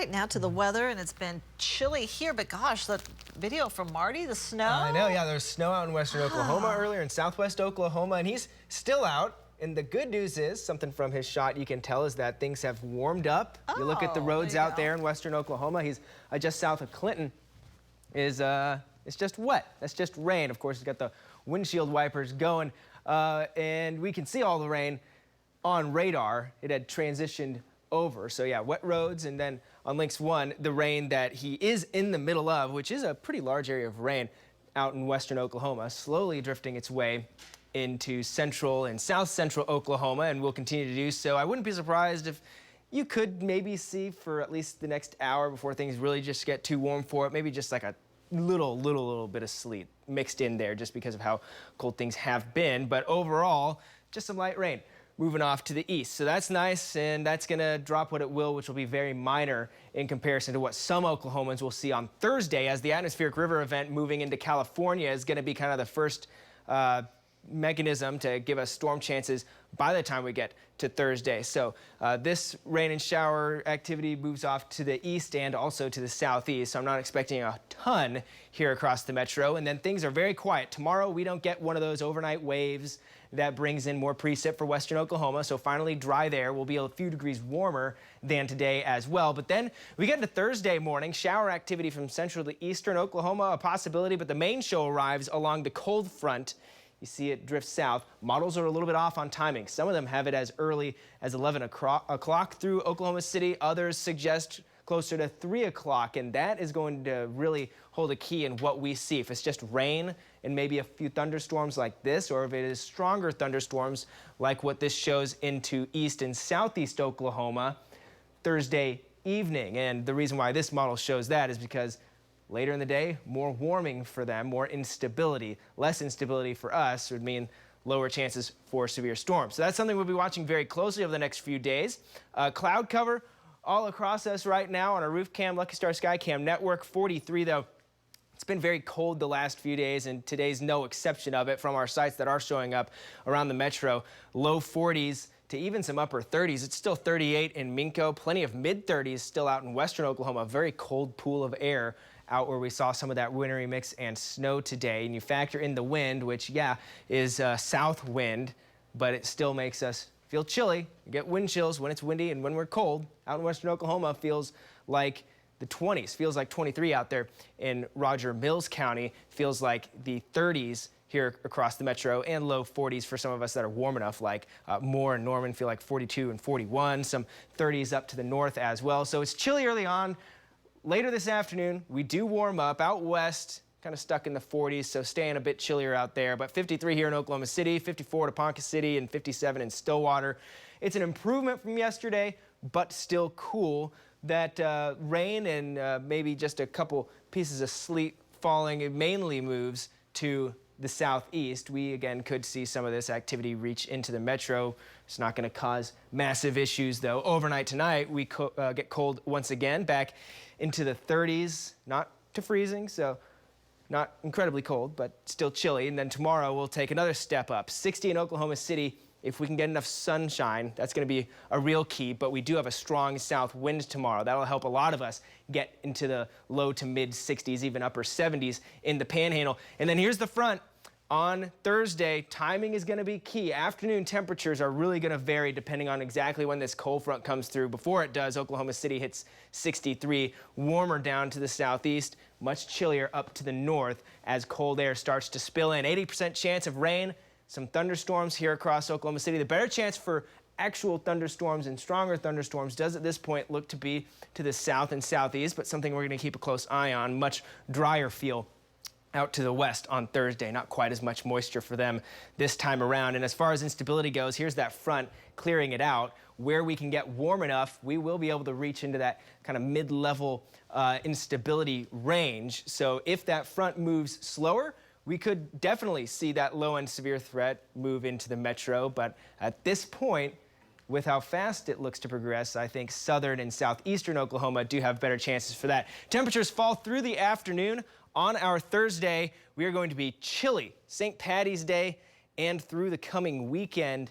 right, now to the weather, and it's been chilly here, but gosh, the video from Marty, the snow. I know, yeah, there's snow out in western Oklahoma earlier, in southwest Oklahoma, and he's still out. And the good news is, something from his shot you can tell is that things have warmed up. You look at the roads out there in western Oklahoma. He's just south of Clinton. It's just wet. That's just rain. Of course, he's got the windshield wipers going, and we can see all the rain on radar. It had transitioned over. So yeah, wet roads, and then on Lynx 1, the rain that he is in the middle of, which is a pretty large area of rain out in western Oklahoma, slowly drifting its way into central and south central Oklahoma, and will continue to do so. I wouldn't be surprised if you could maybe see for at least the next hour before things really just get too warm for it, maybe just like a little bit of sleet mixed in there just because of how cold things have been. But overall, just some light rain moving off to the east. So that's nice, and that's going to drop what it will, which will be very minor in comparison to what some Oklahomans will see on Thursday, as the atmospheric river event moving into California is going to be kind of the first mechanism to give us storm chances by the time we get to Thursday. So this rain and shower activity moves off to the east and also to the southeast. So I'm not expecting a ton here across the metro. And then things are very quiet. Tomorrow we don't get one of those overnight waves that brings in more precip for western Oklahoma. So finally dry there. We'll be a few degrees warmer than today as well. But then we get into Thursday morning, shower activity from central to eastern Oklahoma, a possibility, but the main show arrives along the cold front. You see it drift south. Models are a little bit off on timing. Some of them have it as early as 11 o'clock through Oklahoma City. Others suggest closer to 3 o'clock, and that is going to really hold a key in what we see. If it's just rain and maybe a few thunderstorms like this, or if it is stronger thunderstorms like what this shows into east and southeast Oklahoma Thursday evening. And the reason why this model shows that is because later in the day, more warming for them, more instability. Less instability for us would mean lower chances for severe storms. So that's something we'll be watching very closely over the next few days. Cloud cover all across us right now on our roof cam, Lucky Star Sky Cam network. 43 though. It's been very cold the last few days, and today's no exception of it from our sites that are showing up around the metro. Low 40s to even some upper 30s. It's still 38 in Minco. Plenty of mid 30s still out in western Oklahoma. A very cold pool of air out where we saw some of that wintry mix and snow today. And you factor in the wind, which, yeah, is south wind, but it still makes us feel chilly. You get wind chills when it's windy and when we're cold. Out in western Oklahoma, feels like the 20s. Feels like 23 out there in Roger Mills County. Feels like the 30s here across the metro, and low 40s for some of us that are warm enough, like Moore and Norman feel like 42 and 41. Some 30s up to the north as well. So it's chilly early on. Later this afternoon, we do warm up out west, kind of stuck in the 40s, so staying a bit chillier out there. But 53 here in Oklahoma City, 54 to Ponca City, and 57 in Stillwater. It's an improvement from yesterday, but still cool. That rain and maybe just a couple pieces of sleet falling, it mainly moves to the southeast. We again could see some of this activity reach into the metro. It's not going to cause massive issues though. Overnight tonight we get cold once again, back into the 30s, not to freezing, so not incredibly cold, but still chilly. And then tomorrow we'll take another step up. 60 in Oklahoma City. If we can get enough sunshine, that's going to be a real key, but we do have a strong south wind tomorrow. That'll help a lot of us get into the low to mid 60s, even upper 70s in the panhandle. And then here's the front. On Thursday, timing is going to be key. Afternoon temperatures are really going to vary depending on exactly when this cold front comes through. Before it does, Oklahoma City hits 63, warmer down to the southeast, much chillier up to the north as cold air starts to spill in. 80% chance of rain, some thunderstorms here across Oklahoma City. The better chance for actual thunderstorms and stronger thunderstorms does at this point look to be to the south and southeast, but something we're going to keep a close eye on. Much drier feel out to the west on Thursday. Not quite as much moisture for them this time around. And as far as instability goes, here's that front clearing it out. Where we can get warm enough, we will be able to reach into that kind of mid-level instability range. So if that front moves slower, we could definitely see that low-end severe threat move into the metro. But at this point, with how fast it looks to progress, I think southern and southeastern Oklahoma do have better chances for that. Temperatures fall through the afternoon. On our Thursday, we are going to be chilly. St. Patty's Day and through the coming weekend.